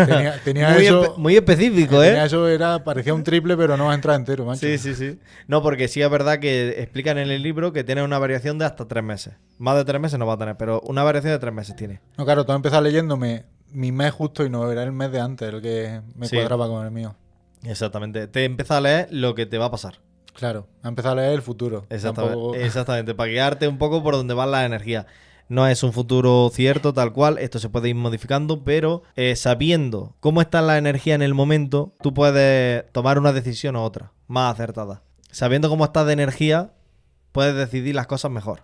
Tenía muy, eso, muy específico, tenía eso, parecía un triple, pero no va a entrar entero, macho. Sí. No, porque sí es verdad que explican en el libro que tiene una variación de hasta 3 meses. Más de 3 meses no va a tener, pero una variación de 3 meses tiene. No, claro, tú empezado leyéndome mi mes justo y no era el mes de antes el que me Sí. cuadraba con el mío. Exactamente. Te empieza a leer lo que te va a pasar. Claro, ha empezado a leer el futuro. Exactamente. Tampoco- Exactamente. Para guiarte un poco por donde van las energías. No es un futuro cierto, tal cual. Esto se puede ir modificando, pero sabiendo cómo están las energías en el momento, tú puedes tomar una decisión u otra, más acertada. Sabiendo cómo estás de energía, puedes decidir las cosas mejor.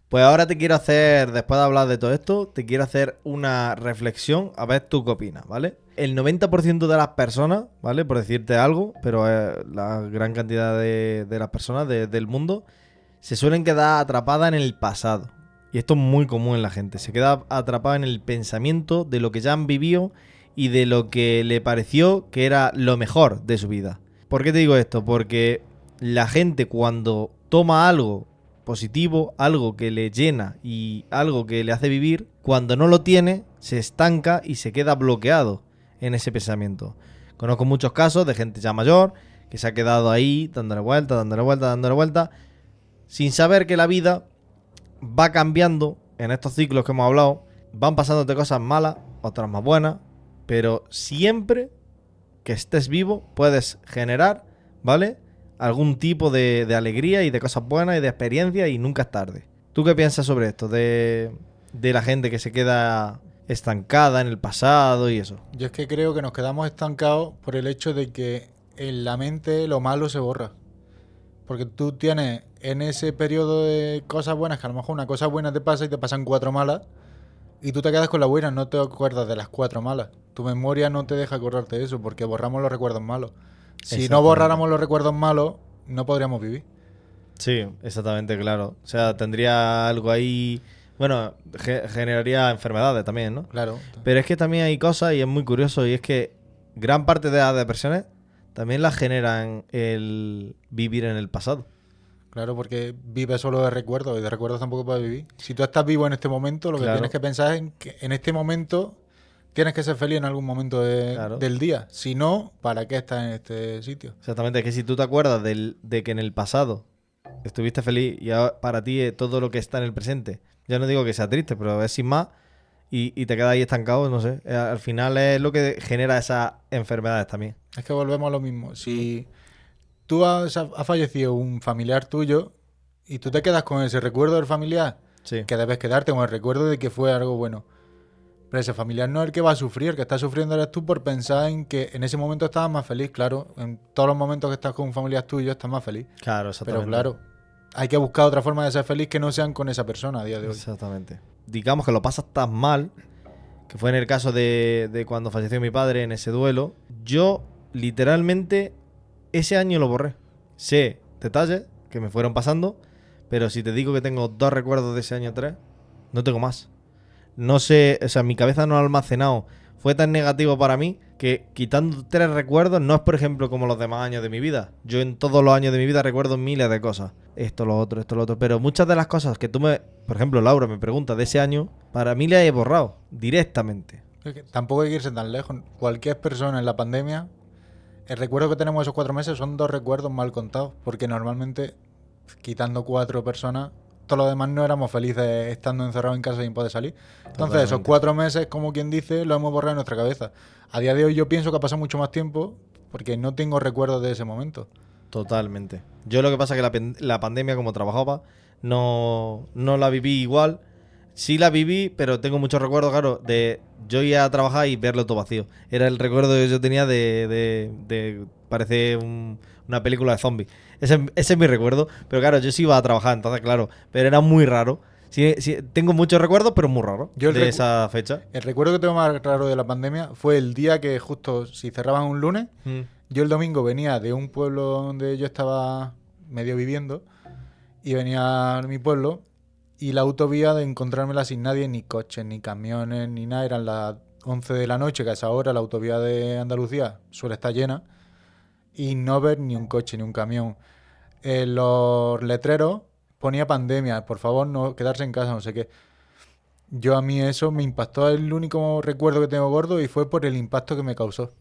Pues ahora te quiero hacer, después de hablar de todo esto, te quiero hacer una reflexión, a ver tú qué opinas, ¿vale? El 90% de las personas, ¿vale? Por decirte algo, pero la gran cantidad de las personas del mundo se suelen quedar atrapadas en el pasado. Y esto es muy común en la gente. Se queda atrapada en el pensamiento de lo que ya han vivido y de lo que le pareció que era lo mejor de su vida. ¿Por qué te digo esto? Porque la gente, cuando toma algo positivo, algo que le llena y algo que le hace vivir, cuando no lo tiene, se estanca y se queda bloqueado en ese pensamiento. Conozco muchos casos de gente ya mayor que se ha quedado ahí dándole vuelta, sin saber que la vida va cambiando en estos ciclos que hemos hablado. Van pasándote cosas malas, otras más buenas, pero siempre que estés vivo puedes generar, ¿vale?, algún tipo de alegría y de cosas buenas y de experiencia, y nunca es tarde. ¿Tú qué piensas sobre esto? De la gente que se queda estancada en el pasado y eso. Yo es que creo que nos quedamos estancados por el hecho de que en la mente lo malo se borra. Porque tú tienes en ese periodo de cosas buenas, que a lo mejor una cosa buena te pasa y te pasan 4 malas, y tú te quedas con la buena, no te acuerdas de las 4 malas. Tu memoria no te deja acordarte de eso, porque borramos los recuerdos malos. Si no Exactamente. borráramos los recuerdos malos, no podríamos vivir. Sí, exactamente, claro. O sea, tendría algo ahí. Bueno, generaría enfermedades también, ¿no? Claro. Pero es que también hay cosas, y es muy curioso, y es que gran parte de las depresiones también las generan el vivir en el pasado. Claro, porque vives solo de recuerdos y de recuerdos tampoco puedes vivir. Si tú estás vivo en este momento, lo que Claro. tienes que pensar es que en este momento tienes que ser feliz en algún momento Claro. del día. Si no, ¿para qué estás en este sitio? Exactamente, es que si tú te acuerdas de que en el pasado estuviste feliz y ahora para ti todo lo que está en el presente, ya no digo que sea triste, pero es sin más, y te quedas ahí estancado, no sé. Al final es lo que genera esas enfermedades también. Es que volvemos a lo mismo. Si tú has fallecido un familiar tuyo y tú te quedas con ese recuerdo del familiar, Sí. que debes quedarte con el recuerdo de que fue algo bueno. Pero ese familiar no es el que va a sufrir, el que está sufriendo eres tú por pensar en que en ese momento estabas más feliz, claro. En todos los momentos que estás con un familiar tuyo estás más feliz. Claro, Pero exactamente. claro, hay que buscar otra forma de ser feliz que no sean con esa persona a día de hoy. Exactamente. Digamos que lo pasas tan mal, que fue en el caso de cuando falleció mi padre en ese duelo. Yo, literalmente, ese año lo borré. Sé detalles que me fueron pasando, pero si te digo que tengo 2 recuerdos de ese año 3, no tengo más. No sé, o sea, mi cabeza no ha almacenado. Fue tan negativo para mí que quitando 3 recuerdos, no es por ejemplo como los demás años de mi vida. Yo en todos los años de mi vida recuerdo miles de cosas. Esto, lo otro, esto, lo otro. Pero muchas de las cosas que tú por ejemplo, Laura me pregunta de ese año, para mí las he borrado directamente. Es que tampoco hay que irse tan lejos. Cualquier persona en la pandemia, el recuerdo que tenemos de esos 4 meses son 2 recuerdos mal contados. Porque normalmente, quitando 4 personas, todos los demás no éramos felices estando encerrados en casa sin poder salir. Entonces, esos Totalmente. 4 meses, como quien dice, lo hemos borrado en nuestra cabeza. A día de hoy yo pienso que ha pasado mucho más tiempo porque no tengo recuerdos de ese momento. Totalmente. Yo lo que pasa es que la pandemia, como trabajaba, no la viví igual. Sí la viví, pero tengo muchos recuerdos, claro, de yo ir a trabajar y verlo todo vacío. Era el recuerdo que yo tenía de parece una película de zombies. Ese es mi recuerdo. Pero claro, yo sí iba a trabajar, entonces claro, pero era muy raro. Sí, tengo muchos recuerdos, pero muy raros Yo el de esa fecha. El recuerdo que tengo más raro de la pandemia fue el día que justo si cerraban un lunes, yo el domingo venía de un pueblo donde yo estaba medio viviendo y venía a mi pueblo y la autovía de encontrármela sin nadie, ni coches, ni camiones, ni nada. Eran las 11 de la noche, que a esa hora la autovía de Andalucía suele estar llena, y no ver ni un coche, ni un camión. En los letreros ponía pandemia, por favor no quedarse en casa, no sé qué. Yo a mí eso me impactó, es el único recuerdo que tengo gordo y fue por el impacto que me causó.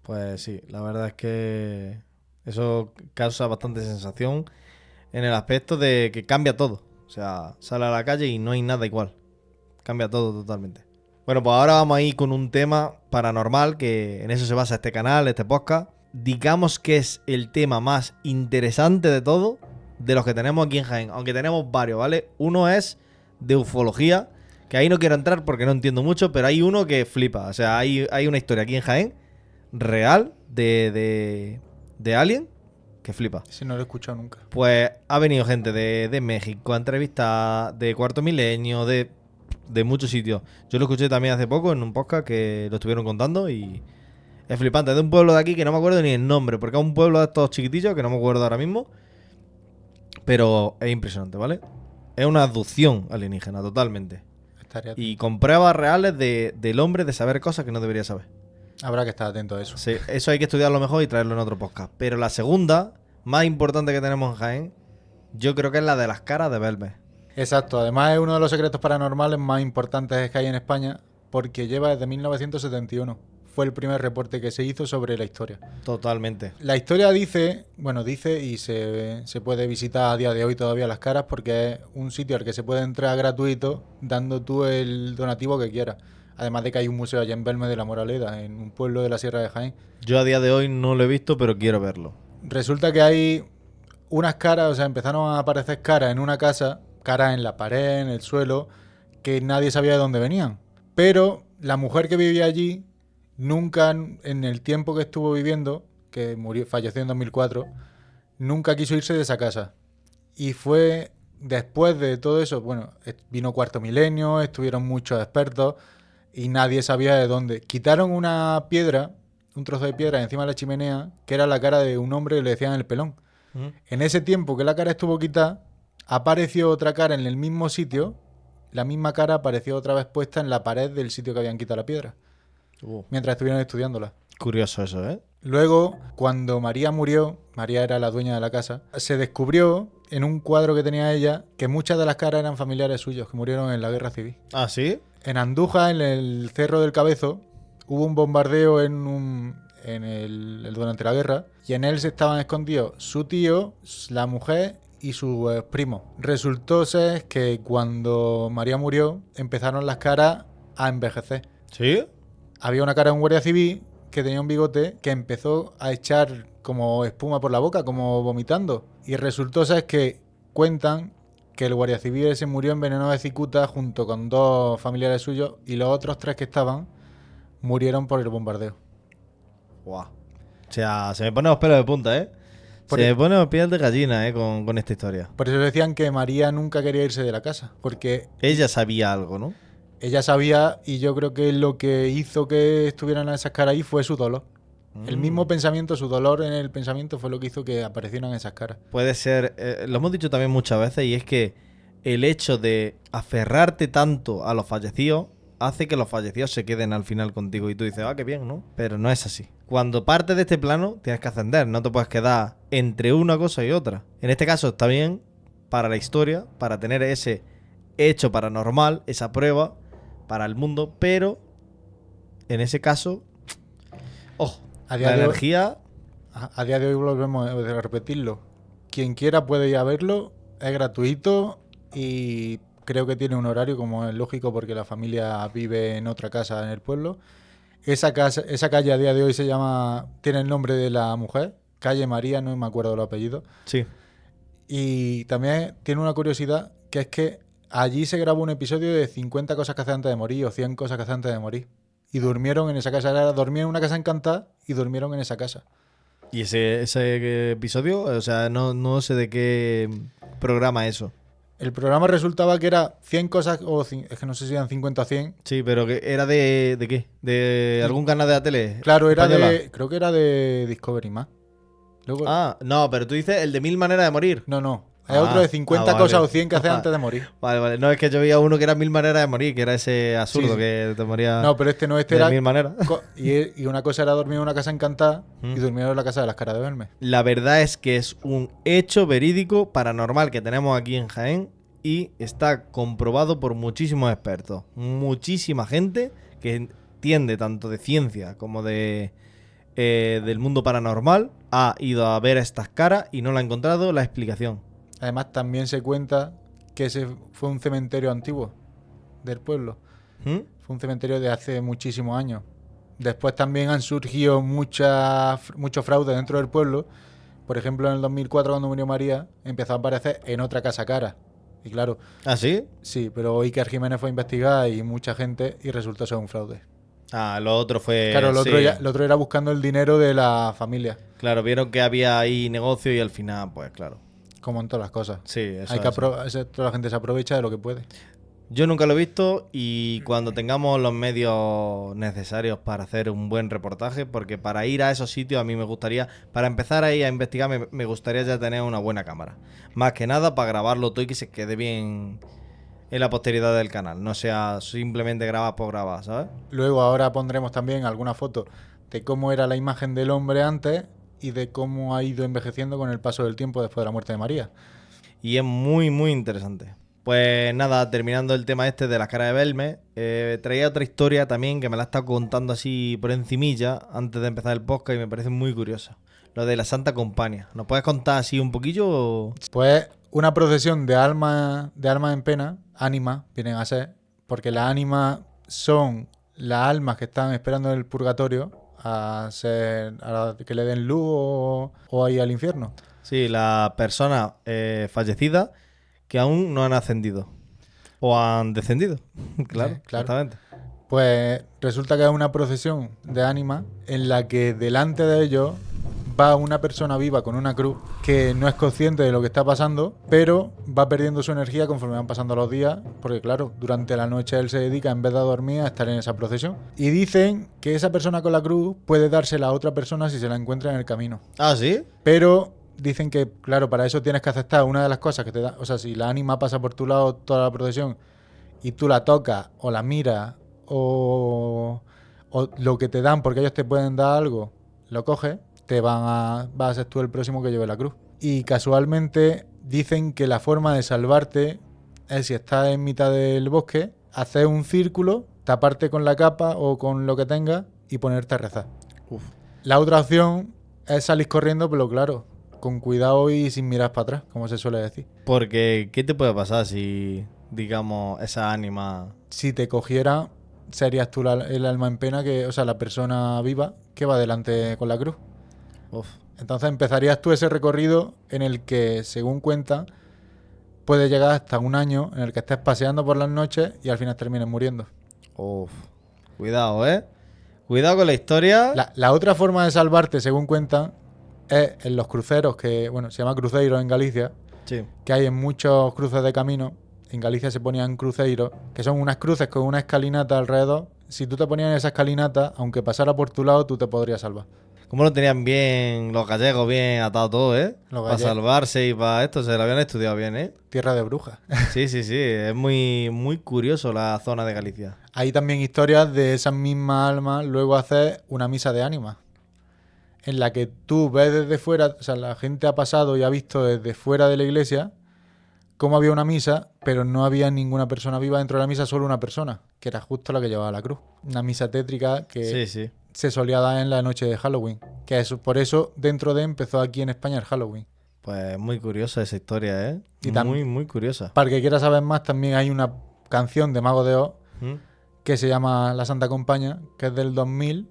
Pues sí, la verdad es que eso causa bastante sensación en el aspecto de que cambia todo. O sea, sale a la calle y no hay nada igual. Cambia todo totalmente. Bueno, pues ahora vamos a ir con un tema paranormal, que en eso se basa este canal, este podcast. Digamos que es el tema más interesante de todo de los que tenemos aquí en Jaén, aunque tenemos varios, ¿vale? Uno es de ufología, que ahí no quiero entrar porque no entiendo mucho, pero hay uno que flipa. O sea, hay una historia aquí en Jaén real de Alien que flipa. Ese no lo he escuchado nunca. Pues ha venido gente de México a entrevistar, de Cuarto Milenio, de muchos sitios. Yo lo escuché también hace poco en un podcast que lo estuvieron contando y es flipante. Es de un pueblo de aquí que no me acuerdo ni el nombre, porque es un pueblo de estos chiquitillos que no me acuerdo ahora mismo. Pero es impresionante, ¿vale? Es una abducción alienígena, totalmente. Y con pruebas reales del hombre de saber cosas que no debería saber. Habrá que estar atento a eso. Sí, eso hay que estudiarlo mejor y traerlo en otro podcast. Pero la segunda, más importante que tenemos en Jaén, yo creo que es la de las caras de Belmes. Exacto, además es uno de los secretos paranormales más importantes que hay en España porque lleva desde 1971. Fue el primer reporte que se hizo sobre la historia. Totalmente. La historia dice y se puede visitar a día de hoy todavía las caras porque es un sitio al que se puede entrar gratuito dando tú el donativo que quieras. Además de que hay un museo allá en Belme de la Moraleda, en un pueblo de la Sierra de Jaén. Yo a día de hoy no lo he visto, pero quiero verlo. Resulta que hay unas caras, o sea, empezaron a aparecer caras en una casa, caras en la pared, en el suelo, que nadie sabía de dónde venían. Pero la mujer que vivía allí, nunca en el tiempo que estuvo viviendo, que falleció en 2004, nunca quiso irse de esa casa. Y fue después de todo eso, bueno, vino Cuarto Milenio, estuvieron muchos expertos y nadie sabía de dónde. Quitaron una piedra, un trozo de piedra encima de la chimenea, que era la cara de un hombre que le decían el pelón. En ese tiempo que la cara estuvo quitada, apareció otra cara en el mismo sitio, la misma cara apareció otra vez puesta en la pared del sitio que habían quitado la piedra, mientras estuvieron estudiándola. Curioso eso, ¿eh? Luego, cuando María murió, María era la dueña de la casa, se descubrió en un cuadro que tenía ella que muchas de las caras eran familiares suyos que murieron en la guerra civil. ¿Ah, sí? En Andújar, en el Cerro del Cabezo, hubo un bombardeo durante la guerra y en él se estaban escondidos su tío, la mujer y sus primos. Resultó ser que cuando María murió empezaron las caras a envejecer. ¿Sí? Había una cara de un guardia civil que tenía un bigote que empezó a echar como espuma por la boca, como vomitando. Y resultó ser que cuentan que el guardia civil se murió envenenado de cicuta junto con 2 familiares suyos y los otros 3 que estaban murieron por el bombardeo. Guau. O sea, se me ponen los pelos de punta, ¿eh? Me ponen los pies de gallina, ¿eh? Con esta historia. Por eso decían que María nunca quería irse de la casa, porque Ella sabía algo, ¿no? ella sabía y yo creo que lo que hizo que estuvieran esas caras ahí fue su dolor. El mismo pensamiento, su dolor en el pensamiento fue lo que hizo que aparecieran esas caras. Puede ser, lo hemos dicho también muchas veces, y es que el hecho de aferrarte tanto a los fallecidos hace que los fallecidos se queden al final contigo y tú dices, ah, qué bien, ¿no? Pero no es así. Cuando partes de este plano tienes que ascender, no te puedes quedar entre una cosa y otra. En este caso está bien para la historia, para tener ese hecho paranormal, esa prueba para el mundo, pero en ese caso, ojo, la energía... A día de hoy volvemos a repetirlo. Quien quiera puede ir a verlo, es gratuito y creo que tiene un horario como es lógico porque la familia vive en otra casa en el pueblo. Esa calle a día de hoy tiene el nombre de la mujer, calle María, no me acuerdo el apellido. Sí. Y también tiene una curiosidad que es que allí se grabó un episodio de 50 cosas que hace antes de morir o 100 cosas que hace antes de morir. Y durmieron en esa casa. Dormían en una casa encantada y durmieron en esa casa. ¿Y ese episodio? O sea, no sé de qué programa eso. El programa resultaba que era 100 cosas, es que no sé si eran 50 o 100. Sí, pero que ¿era de qué? ¿De algún canal de la tele? Claro, española? creo que era de Discovery más. Luego, No, pero tú dices el de 1000 maneras de morir. no. Es otro de 50 vale. cosas o 100 que hace antes de morir. Vale. No, es que yo veía uno que era 1000 maneras de morir, que era ese absurdo Sí. que te moría. No, pero este de era 1000 maneras. Y una cosa era dormir en una casa encantada y durmieron en la casa de las caras de verme. La verdad es que es un hecho verídico paranormal que tenemos aquí en Jaén y está comprobado por muchísimos expertos. Muchísima gente que entiende tanto de ciencia como del mundo paranormal ha ido a ver estas caras y no le ha encontrado la explicación. Además, también se cuenta que ese fue un cementerio antiguo del pueblo. ¿Mm? Fue un cementerio de hace muchísimos años. Después también han surgido muchos fraudes dentro del pueblo. Por ejemplo, en el 2004, cuando murió María, empezó a aparecer en otra casa cara. Y claro, ¿Ah, sí? sí, pero Iker Jiménez fue a investigar y mucha gente y resultó ser un fraude. Ah, lo otro fue... Claro, lo sí. otro era buscando el dinero de la familia, Claro, vieron que había ahí negocio y al final, pues claro. como en todas las cosas. Sí, eso Hay que es. toda la gente se aprovecha de lo que puede. Yo nunca lo he visto y cuando tengamos los medios necesarios para hacer un buen reportaje, porque para ir a esos sitios a mí me gustaría, para empezar ahí a investigar, me gustaría ya tener una buena cámara. Más que nada para grabarlo todo y que se quede bien en la posteridad del canal, no sea simplemente grabar por grabar, ¿sabes? Luego ahora pondremos también alguna foto de cómo era la imagen del hombre antes y de cómo ha ido envejeciendo con el paso del tiempo después de la muerte de María. Y es muy, muy interesante. Pues nada, terminando el tema este de las caras de Belme, traía otra historia también que me la he estado contando así por encimilla antes de empezar el podcast y me parece muy curiosa. Lo de la Santa Compañía. ¿Nos puedes contar así un poquillo? Pues una procesión de almas en pena, ánimas vienen a ser, porque las ánimas son las almas que están esperando en el purgatorio a que le den luz o a ir al infierno. Sí, las personas fallecidas que aún no han ascendido. O han descendido. Claro, Claro. exactamente. Pues resulta que es una procesión de ánimas en la que delante de ellos va una persona viva con una cruz que no es consciente de lo que está pasando, pero va perdiendo su energía conforme van pasando los días, porque claro, durante la noche él se dedica, en vez de a dormir, a estar en esa procesión. Y dicen que esa persona con la cruz puede dársela a otra persona si se la encuentra en el camino. Ah, ¿sí? Pero dicen que, claro, para eso tienes que aceptar una de las cosas que te da. O sea, si la ánima pasa por tu lado toda la procesión y tú la tocas o la miras o lo que te dan, porque ellos te pueden dar algo, lo coges, vas a ser tú el próximo que lleve la cruz. Y casualmente dicen que la forma de salvarte es, si estás en mitad del bosque, hacer un círculo, taparte con la capa o con lo que tengas y ponerte a rezar. Uf. La otra opción es salir corriendo, pero claro, con cuidado y sin mirar para atrás, como se suele decir. Porque, ¿qué te puede pasar si, digamos, esa ánima... Si te cogiera, serías tú el alma en pena, o sea, la persona viva que va delante con la cruz. Uf. Entonces empezarías tú ese recorrido en el que, según cuentan, puede llegar hasta un año en el que estés paseando por las noches y al final termines muriendo. Uf. Cuidado, ¿eh? Cuidado con la historia. La otra forma de salvarte, según cuentan, es en los cruceros, que bueno, se llama cruceiro en Galicia, Sí. que hay en muchos cruces de camino. En Galicia se ponían cruceiros, que son unas cruces con una escalinata alrededor. Si tú te ponías en esa escalinata, aunque pasara por tu lado, tú te podrías salvar. ¿Cómo lo tenían bien los gallegos, bien atado todo, eh? Los Para gallegos. salvarse y para esto, se lo habían estudiado bien, ¿eh? Tierra de brujas. Sí, sí, sí. Es muy, muy curioso la zona de Galicia. Hay también historias de esas mismas almas luego hacer una misa de ánimas, en la que tú ves desde fuera, o sea, la gente ha pasado y ha visto desde fuera de la iglesia cómo había una misa, pero no había ninguna persona viva dentro de la misa, solo una persona, que era justo la que llevaba la cruz. Una misa tétrica que Sí, sí. se solía dar en la noche de Halloween, que es por eso dentro de empezó aquí en España el Halloween. Pues muy curiosa esa historia, ¿eh? Y Muy, muy curiosa. Para el que quiera saber más, también hay una canción de Mago de Oz ¿Mm? que se llama La Santa Compaña, que es del 2000,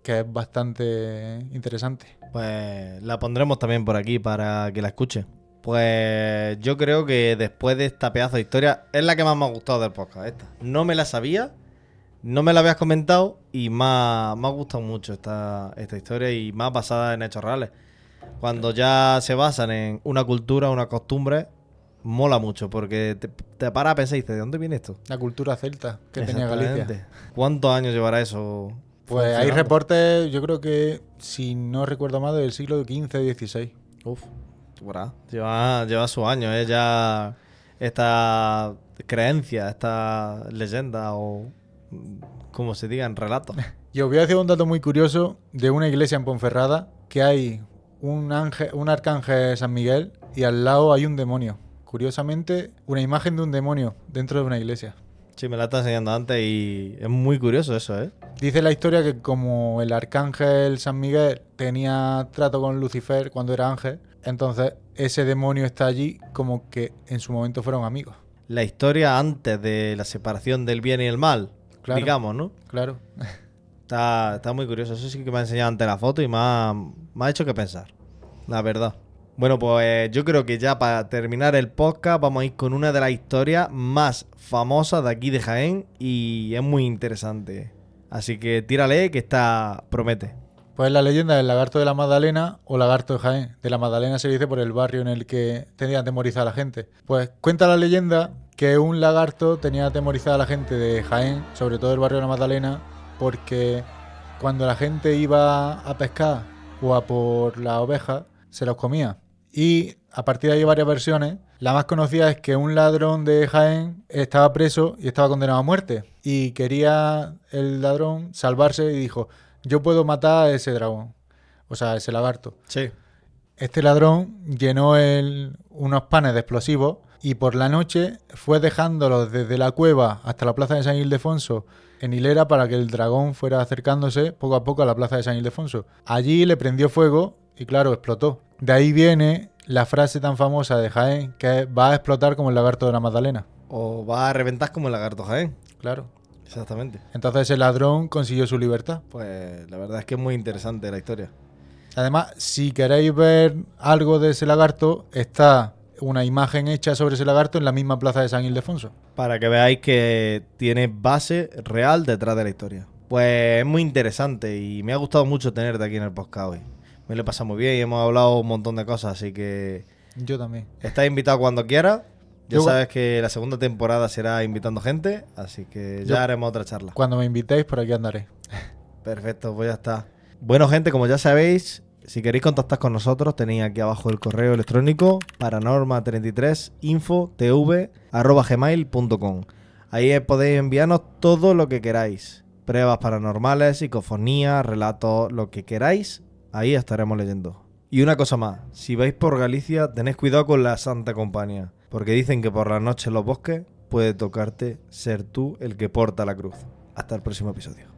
que es bastante interesante. Pues la pondremos también por aquí para que la escuche. Pues yo creo que después de esta pedazo de historia es la que más me ha gustado del podcast. Esta. No me la sabía, no me la habías comentado y me ha gustado mucho esta historia y más basada en hechos reales. Cuando ya se basan en una cultura, una costumbre, mola mucho porque te para a pensar y dices, ¿de dónde viene esto? La cultura celta que tenía Galicia. Exactamente. ¿Cuántos años llevará eso? Pues hay funcionando? reportes, yo creo que, si no recuerdo mal, del siglo XV-XVI. Uf, bueno, lleva sus años, ya esta creencia, esta leyenda o como se diga en relatos. Y os voy a decir un dato muy curioso de una iglesia en Ponferrada, que hay un arcángel San Miguel y al lado hay un demonio. Curiosamente, una imagen de un demonio dentro de una iglesia. Sí, me la está enseñando antes y es muy curioso eso, ¿eh? Dice la historia que como el arcángel San Miguel tenía trato con Lucifer cuando era ángel, entonces ese demonio está allí como que en su momento fueron amigos. La historia antes de la separación del bien y el mal, Claro. digamos, ¿no? Claro. Está muy curioso. Eso sí que me ha enseñado antes la foto y me ha hecho que pensar, la verdad. Bueno, pues yo creo que ya para terminar el podcast vamos a ir con una de las historias más famosas de aquí de Jaén y es muy interesante. Así que tírale que promete. Pues la leyenda del lagarto de la Magdalena o lagarto de Jaén. De la Magdalena se dice por el barrio en el que tenía atemorizada a la gente. Pues cuenta la leyenda que un lagarto tenía atemorizada a la gente de Jaén, sobre todo el barrio de la Magdalena, porque cuando la gente iba a pescar o a por la oveja, se los comía. Y a partir de ahí hay varias versiones. La más conocida es que un ladrón de Jaén estaba preso y estaba condenado a muerte. Y quería el ladrón salvarse y dijo: yo puedo matar a ese dragón, o sea, a ese lagarto. Sí. Este ladrón llenó unos panes de explosivos y por la noche fue dejándolos desde la cueva hasta la plaza de San Ildefonso en hilera para que el dragón fuera acercándose poco a poco a la plaza de San Ildefonso. Allí le prendió fuego y claro, explotó. De ahí viene la frase tan famosa de Jaén, que es: va a explotar como el lagarto de la Magdalena. O va a reventar como el lagarto Jaén. Claro. Exactamente. Entonces el ladrón consiguió su libertad. Pues la verdad es que es muy interesante la historia. Además, si queréis ver algo de ese lagarto, está una imagen hecha sobre ese lagarto en la misma plaza de San Ildefonso. Para que veáis que tiene base real detrás de la historia. Pues es muy interesante y me ha gustado mucho tenerte aquí en el podcast hoy. Me lo he pasado muy bien y hemos hablado un montón de cosas, así que Yo también. estás invitado cuando quieras. Ya Yo- sabes que la segunda temporada será invitando gente, así que ya Yo- haremos otra charla. Cuando me invitéis, por aquí andaré. Perfecto, pues ya está. Bueno, gente, como ya sabéis, si queréis contactar con nosotros, tenéis aquí abajo el correo electrónico paranorma33info.tv@gmail.com. Ahí podéis enviarnos todo lo que queráis. Pruebas paranormales, psicofonías, relatos, lo que queráis. Ahí estaremos leyendo. Y una cosa más, si vais por Galicia, tenéis cuidado con la Santa Compañía, porque dicen que por la noche en los bosques puede tocarte ser tú el que porta la cruz. Hasta el próximo episodio.